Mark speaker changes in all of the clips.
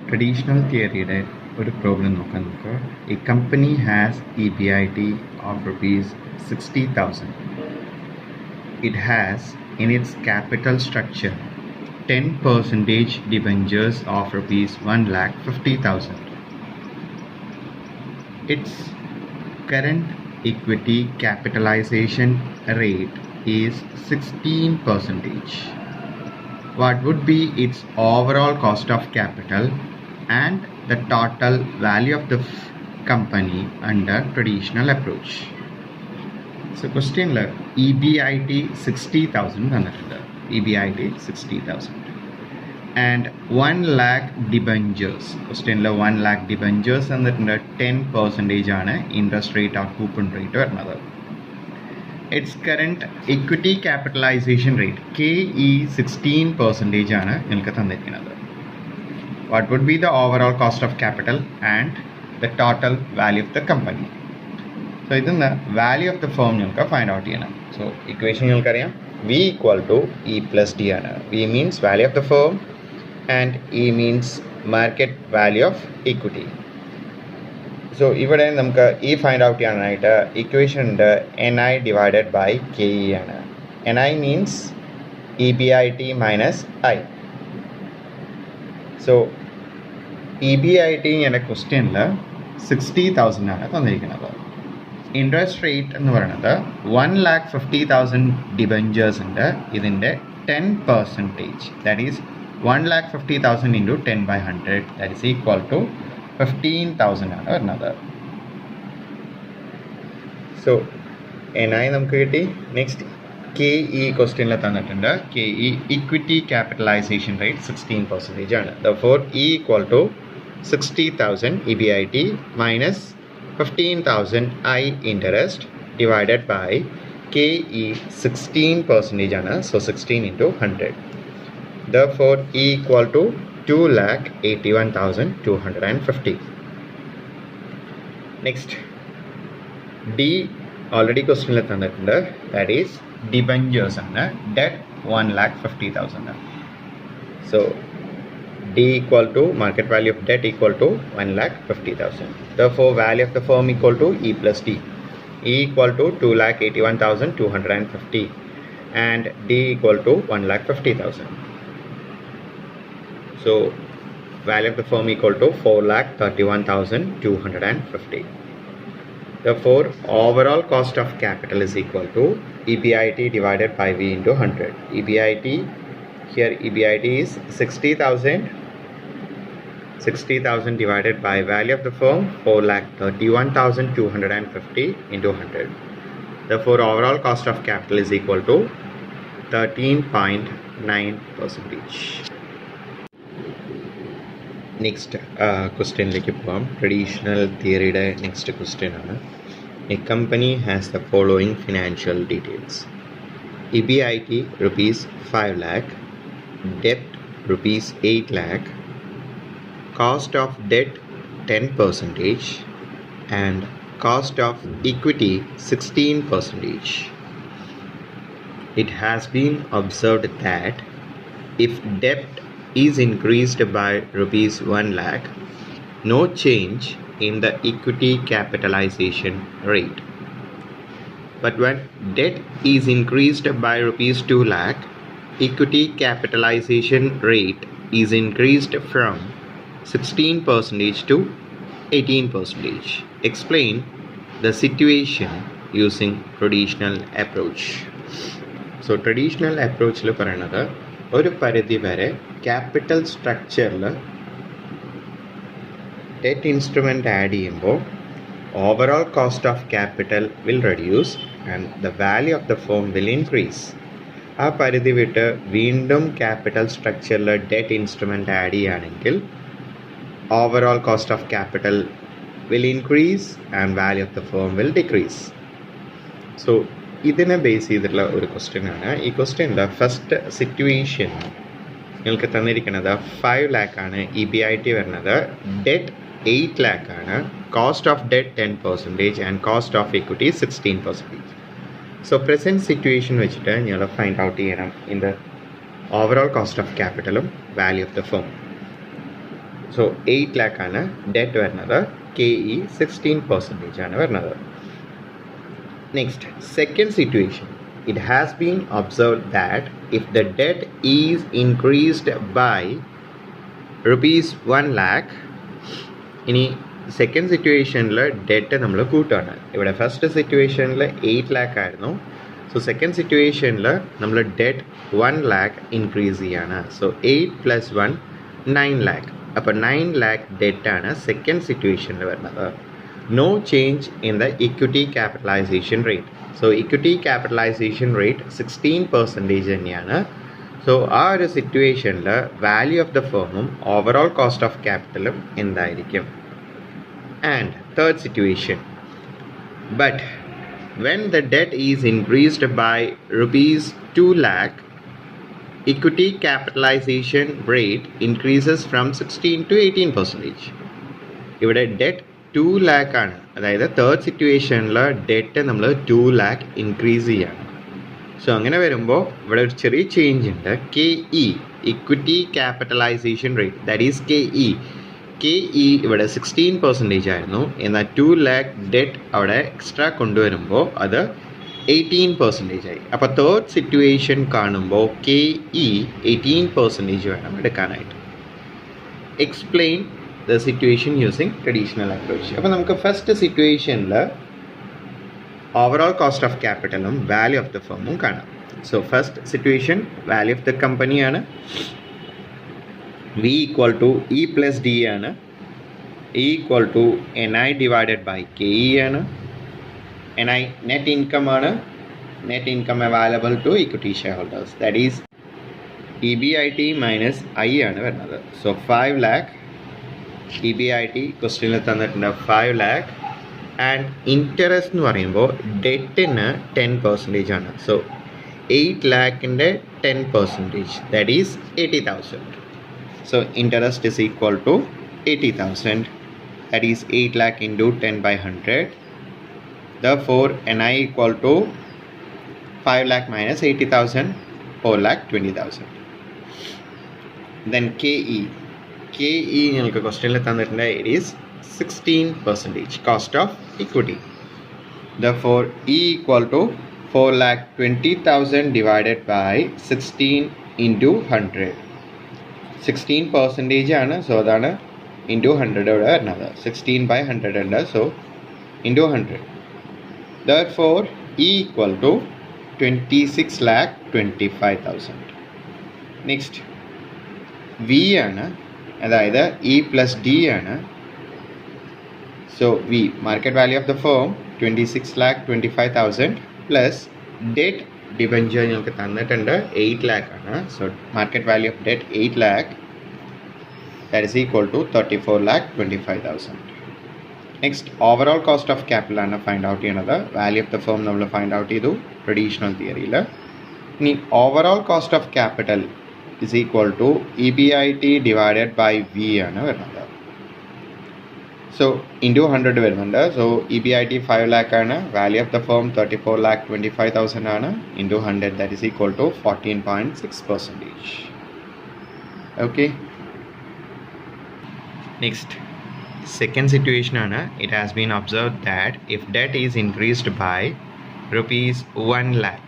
Speaker 1: Traditional തിയറിയുടെ ഒരു problem നോക്കാം നമുക്ക്. A company has EBIT of rupees 60,000. It has in its capital structure 10% debentures of rupees 1,50,000. Its current equity capitalization rate is 16%. What would be its overall cost of capital and the total value of the company under traditional approach? So question la EBIT 60,000 തന്നിട്ടുണ്ട്. EBIT 60,000 and 1 lakh debentures. Question la 1 lakh debentures തന്നിട്ടുണ്ട്. 10% ആണ് interest rate ആ coupon rate വരുന്നത്. Its current equity capitalization rate KE 16% ആണ് നിങ്ങൾക്ക് തന്നിരിക്കുന്നത്. What would be the overall cost of capital and the total value of the company? So ഇതിന്ന് value of the firm നിങ്ങൾക്ക് find out ചെയ്യണം. So equation നിങ്ങൾക്കറിയാം V equal to E plus D ആണ്. V means value of the firm and E means market value of equity. So ഇവിടെ നമുക്ക് ഈ find out ചെയ്യാനായിട്ട് equation ഉണ്ട് NI divided by KE ആണ്. NI means EBIT minus I. So EBIT എന്ന ക്വസ്റ്റ്യനിൽ 60,000 ആണ് തന്നിരിക്കുന്നത്. ഇൻട്രസ്റ്റ് റേറ്റ് എന്ന് പറയുന്നത് 1,50,000 ഡിബഞ്ചേഴ്സ് ഉണ്ട്. ഇതിൻ്റെ 10%, that is 1,50,000 into 10/100, that is equal to 15,000 ആണ് വരുന്നത്. സോ NI നമുക്ക് കിട്ടി. നെക്സ്റ്റ് KE ക്വസ്റ്റ്യനിൽ തന്നിട്ടുണ്ട്. KE ഇക്വിറ്റി ക്യാപിറ്റലൈസേഷൻ റേറ്റ് 16% ആണ്. Therefore E equal to 60,000 EBIT minus 15,000 I interest divided by KE 16% ആണ്. So 16 into 100. Therefore E equal to 2,81,250. Next D already question തന്നിട്ടുണ്ട്. That is debentures ആണ്. Debt 1,50,000. So D equal to market value of debt equal to 1,50,000. Therefore value of the firm equal to E plus D. E equal to 2,81,250 and D equal to 1,50,000. So value of the firm equal to 4,31,250. Therefore overall cost of capital is equal to EBIT divided by V into 100. EBIT here EBIT is 60,000. 60,000 divided by value of the firm 4,31,250 into 100. Therefore overall cost of capital is equal to 13.9%. Next ക്വസ്റ്റ്യനിലേക്ക് പോകാം. Traditional തിയറിയുടെ next question ആണ്. A company has the following financial details. EBIT rupees 5 lakh, debt rupees 8 lakh, cost of debt 10% and cost of equity 16%. It has been observed that if debt is increased by rupees 1 lakh, no change in the equity capitalization rate. But when debt is increased by rupees 2 lakh, equity capitalization rate is increased from 16% to 18%. Explain the situation using traditional approach. So traditional approach ൽ പറയുന്നത് ഒരു പരിധി വരെ capital സ്ട്രക്ചറിൽ debt instrument add ചെയ്യുമ്പോൾ overall cost of capital will reduce and the value of the form will increase. ആ പരിധി വിട്ട് വീണ്ടും ക്യാപിറ്റൽ സ്ട്രക്ചറിൽ ഡെറ്റ് ഇൻസ്ട്രുമെൻ്റ് ആഡ് ചെയ്യുകയാണെങ്കിൽ overall cost of capital will increase and value of the form will decrease. So ഇതിനെ base ചെയ്തിട്ടുള്ള ഒരു question ആണ്. ഈ ക്വസ്റ്റ്യൻ്റെ ഫസ്റ്റ് സിറ്റുവേഷൻ നിങ്ങൾക്ക് തന്നിരിക്കുന്നത് 5 lakh ആണ്. EBIT വരുന്നത്. ഡെറ്റ് 8 lakh ആണ്. Cost of debt 10% and cost of equity 16%. So present situation വെച്ചിട്ട് നിങ്ങൾ ഫൈൻഡ് ഔട്ട് ചെയ്യണം in the overall cost of capital, value of the firm. So 8 lakh ആണ് ഡെറ്റ് വരുന്നത്. KE 16% ആണ് വരുന്നത്. Next, second situation. It has been observed that if the debt is increased by rupees 1 lakh, ഇനി second സിറ്റുവേഷനിൽ debt നമ്മൾ കൂട്ടുകയാണ്. ഇവിടെ first സിറ്റുവേഷനിൽ 8 lakh ആയിരുന്നു. സോ സെക്കൻഡ് സിറ്റുവേഷനിൽ നമ്മൾ ഡെറ്റ് 1 lakh ഇൻക്രീസ് ചെയ്യാണ്. So 8 + 1 9 lakh. അപ്പോൾ 9 lakh ഡെറ്റാണ് സെക്കൻഡ് സിറ്റുവേഷനിൽ വരുന്നത്. No change in the equity capitalisation rate. So equity capitalisation rate 16% തന്നെയാണ്. സോ ആ ഒരു സിറ്റുവേഷനിൽ വാല്യൂ ഓഫ് ദ ഫേമും ഓവറോൾ കോസ്റ്റ് ഓഫ് ക്യാപിറ്റലും എന്തായിരിക്കും? And third situation. But when the debt is increased by rupees 2 lakh, equity capitalization rate increases from 16 to 18%. ഇവിടെ debt 2 lakh ആണ്. അതായത് തേർഡ് സിറ്റുവേഷനിൽ ഡെറ്റ് നമ്മൾ 2 lakh ഇൻക്രീസ് ചെയ്യാണ്. സോ അങ്ങനെ വരുമ്പോൾ ഇവിടെ ഒരു ചെറിയ ചേഞ്ച് ഉണ്ട്. KE equity capitalisation rate, that is KE ഇവിടെ 16% ആയിരുന്നു. എന്നാൽ 2 lakh ഡെറ്റ് അവിടെ എക്സ്ട്രാ കൊണ്ടുവരുമ്പോൾ അത് 18% ആയി. അപ്പോൾ തേർഡ് സിറ്റുവേഷൻ കാണുമ്പോൾ KE 18% വേണം എടുക്കാനായിട്ട്. Explain the situation using traditional approach. അപ്പോൾ നമുക്ക് ഫസ്റ്റ് സിറ്റുവേഷനിൽ ഓവറോൾ കോസ്റ്റ് ഓഫ് ക്യാപിറ്റലും വാല്യൂ ഓഫ് ദ ഫേമും കാണാം. So first situation value of the കമ്പനിയാണ്. V = E + D ആണ്. E = NI / KE ആണ്. NI നെറ്റ് ഇൻകം ആണ്. Net income available to equity shareholders, that is EBIT - I ആണ് വരുന്നത്. So 5 lakh EBIT ക്വസ്റ്റ്യനിൽ തന്നിട്ടുണ്ട് 5 lakh. ആൻഡ് ഇൻട്രസ്റ്റ് എന്ന് പറയുമ്പോൾ ഡെറ്റിന് 10% ആണ്. So 8 lakhൻ്റെ 10%, that is 80,000. So interest is equal to 80,000, that is 8 lakh into 10/100. Therefore NI equal to 5 lakh minus 80,000, 4,20,000. Then KE നിങ്ങൾക്ക് ക്വസ്റ്റ്യനിൽ തന്നിട്ടുണ്ട്. It is 16% cost of equity. Therefore E equal to 4,20,000 divided by 16 into 100. 16% ആണ്. So അതാണ് into 100 ഇവിടെ വരുന്നത്. 16/100 ഉണ്ട്. So into 100. Therefore E equal to 26,25,000. Next V ആണ്, അതായത് E + D ആണ്. So V market value of the firm 26,25,000 plus debt debenture ഞങ്ങൾക്ക് തന്നിട്ടുണ്ട് 8 lakh ആണ്. So market value of debt 8 lakh, that is equal to 34,25,000. Next overall cost of capital ആണ് find out ചെയ്യണത്. Value of the firm നമ്മൾ find out ചെയ്തു traditional തിയറിയിൽ. ഇനി overall cost of capital is equal to EBIT / V ആണ് വരുന്നത്. So into 100 വരുന്നുണ്ട്. So EBIT 5 lakh ആണ്. വാല്യൂ ഓഫ് ദ ഫേം 34,25,000 ആണ്. Into 100, that is equal to 14.6%. Okay. Next second situation ആണ്. It has been observed that if debt is increased by rupees 1 lakh.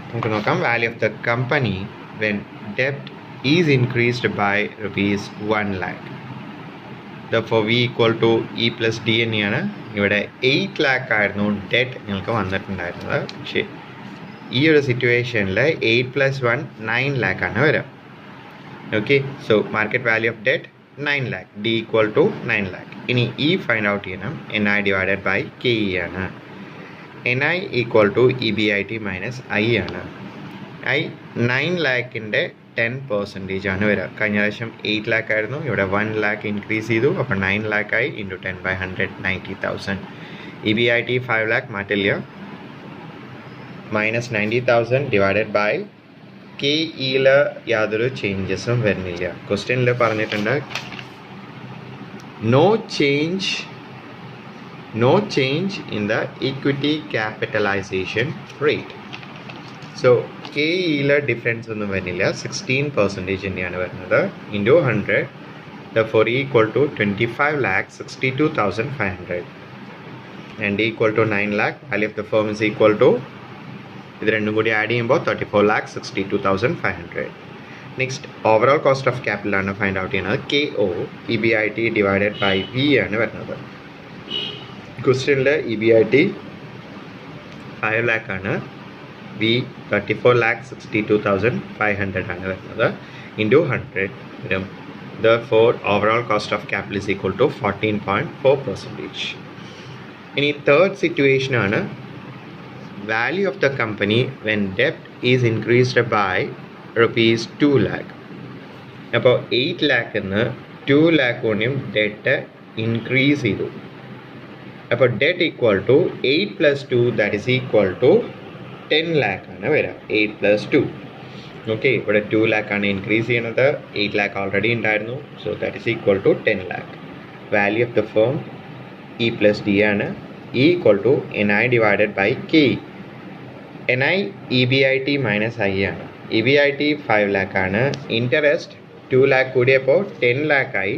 Speaker 1: നമുക്ക് നോക്കാം. Value of the company when ഡെപ്റ്റ് is increased by rupees 1 lakh. Therefore V equal to E + D തന്നെയാണ്. ഇവിടെ 8 lakh ആയിരുന്നു debt ഞങ്ങൾക്ക് വന്നിട്ടുണ്ടായിരുന്നത്. പക്ഷേ ഈ ഒരു സിറ്റുവേഷനിൽ 8 + 1 9 lakh ആണ് വരിക. Okay. So market value of debt 9 lakh, D equal to 9 lakh. ഇനി E ഫൈൻഡ് ഔട്ട് ചെയ്യണം. NI / KE ആണ്. NI equal to EBIT - I ആണ്. I 9 lakhൻ്റെ 10% ആണ് വരിക. കഴിഞ്ഞ പ്രാവശ്യം 8 lakh ആയിരുന്നു. ഇവിടെ 1 lakh ഇൻക്രീസ് ചെയ്തു. അപ്പോൾ 9 lakh ആയി. ഇൻറ്റു 10/100 90,000. EBIT 5 lakh മാറ്റില്ല. -90,000 ഡിവൈഡഡ് ബൈ KEയിൽ യാതൊരു ചേഞ്ചസും വരുന്നില്ല. ക്വസ്റ്റ്യനിൽ പറഞ്ഞിട്ടുണ്ട് no change in the equity capitalisation rate. So കെയിലെ ഡിഫറൻസ് ഒന്നും വരുന്നില്ല, 16% തന്നെയാണ് വരുന്നത്. Into 100 therefore equal to 25,62,500 and equal to 9 lakh. Value of the firm is equal to ഇത് രണ്ടും കൂടി ആഡ് ചെയ്യുമ്പോൾ 34,62,500. Next overall cost of capital ആണ് ഫൈൻഡ് ഔട്ട് ചെയ്യുന്നത്. KO EBIT divided by V ആണ് വരുന്നത്. ക്വസ്റ്റ്യനിൽ EBIT 5 lakh ആണ്, V 34,62,500 ആണ് വരുന്നത്. ഇൻറ്റു 100 വരും. Therefore overall cost of capital is equal to 14.4%. ഇനി തേർഡ് സിറ്റുവേഷൻ ആണ് value of the company when ഡെപ്റ്റ് ഈസ് ഇൻക്രീസ്ഡ് ബൈ ₹2 lakh. അപ്പോൾ 8 lakh എന്ന് 2 lakh കൊണ്ടും ഡെറ്റ് ഇൻക്രീസ് ചെയ്തു. അപ്പോൾ debt equal to 8 + 2 that is equal to 10 lakh ആണ് വരിക. 8 + 2 ഓക്കെ. ഇവിടെ 2 lakh ആണ് ഇൻക്രീസ് ചെയ്യുന്നത്, 8 lakh ഓൾറെഡി ഉണ്ടായിരുന്നു. So that is equal to 10 lakh. Value of the firm E + D ആണ്. E equal to NI divided by K. NI EBIT minus I ആണ്. EBIT 5 lakh ആണ്. Interest 2 lakh കൂടിയപ്പോൾ 10 lakh ആയി.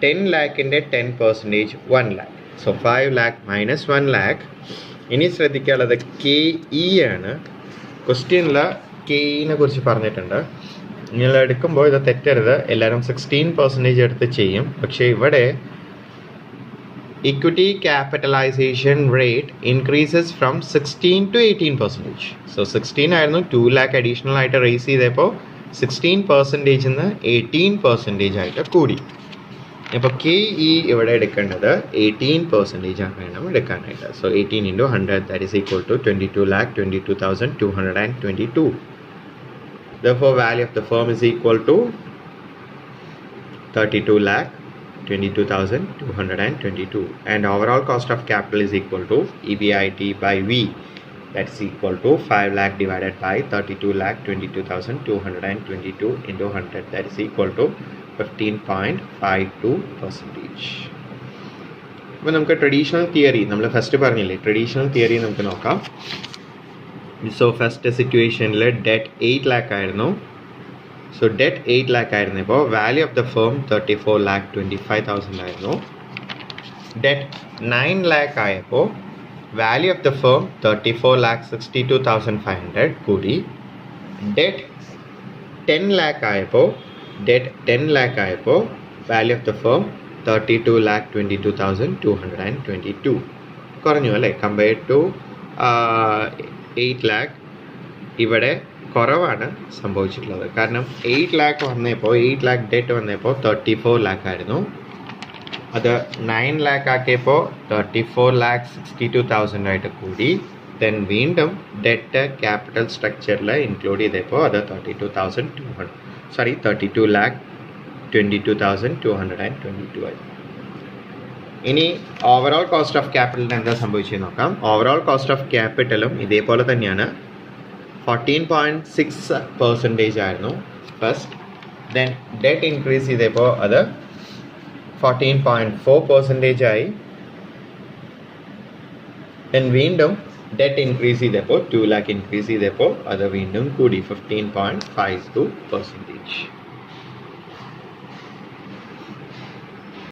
Speaker 1: 10 lakhൻ്റെ 10% 1 lakh. സോ 5 lakh minus 1 lakh. ഇനി ശ്രദ്ധിക്കാനുള്ളത് KE ആണ്. ക്വസ്റ്റ്യനിൽ KEനെ കുറിച്ച് പറഞ്ഞിട്ടുണ്ട്. നിങ്ങൾ എടുക്കുമ്പോൾ ഇത് തെറ്റരുത്, എല്ലാവരും 16% എടുത്ത് ചെയ്യും. പക്ഷേ ഇവിടെ equity capitalization rate increases from 16 to 18%. So 16 ആയിരുന്നു, 2 lakh അഡീഷണൽ ആയിട്ട് റേസ് ചെയ്തപ്പോൾ 16% നിന്ന് 18% ആയിട്ട് കൂടി. അപ്പോൾ KE ഇവിടെ എടുക്കേണ്ടത് 18% ആണ് വേണം എടുക്കാനായിട്ട്. So 18 × 100 that is equal to 22,22,222. Therefore value of the firm is equal to 32,22,222 and overall cost of capital is equal to EBIT by V, that's equal to 5 lakh divided by 32,22,222 into 100, that is equal to 15.52%. അപ്പോൾ നമുക്ക് traditional theory, നമ്മൾ first പറഞ്ഞില്ലേ traditional theory നമുക്ക് നോക്കാം. So first സിറ്റുവേഷനിൽ debt 8 lakh ആയിരുന്നു. So debt 8 lakh ആയിരുന്നപ്പോൾ value of the firm 34,25,000 ആയിരുന്നു. ഡെറ്റ് 9 lakh ആയപ്പോൾ വാല്യൂ ഓഫ് ദ ഫേം 34,62,500 കൂടി. ഡെറ്റ് 10 lakh ആയപ്പോൾ വാല്യൂ ഓഫ് ദ ഫേം 32,22,222 കുറഞ്ഞു അല്ലേ. കമ്പയർഡ് ടു 8 lakh ഇവിടെ കുറവാണ് സംഭവിച്ചിട്ടുള്ളത്. കാരണം 8 lakh വന്നപ്പോൾ 8 lakh ഡെറ്റ് വന്നപ്പോൾ 34 lakh ആയിരുന്നു. അത് 9 lakh ആക്കിയപ്പോൾ 34,62,000 ആയിട്ട് കൂടി. ദെൻ വീണ്ടും ഡെറ്റ് ക്യാപിറ്റൽ സ്ട്രക്ചറിൽ ഇൻക്ലൂഡ് ചെയ്തപ്പോൾ അത് 32,22,222 ആയി. ഇനി ഓവറോൾ കോസ്റ്റ് ഓഫ് ക്യാപിറ്റലിന് എന്താ സംഭവിച്ചത് നോക്കാം. ഓവറോൾ കോസ്റ്റ് ഓഫ് ക്യാപിറ്റലും ഇതേപോലെ തന്നെയാണ്. 14.6% ആയിരുന്നു ഫസ്റ്റ്. ദെൻ ഡെറ്റ് ഇൻക്രീസ് ചെയ്തപ്പോൾ അത് 14.4% ആയി. ദെൻ വീണ്ടും ഡെറ്റ് ഇൻക്രീസ് ചെയ്തപ്പോൾ 2 lakh ഇൻക്രീസ് ചെയ്തപ്പോൾ അത് വീണ്ടും കൂടി 15.52%.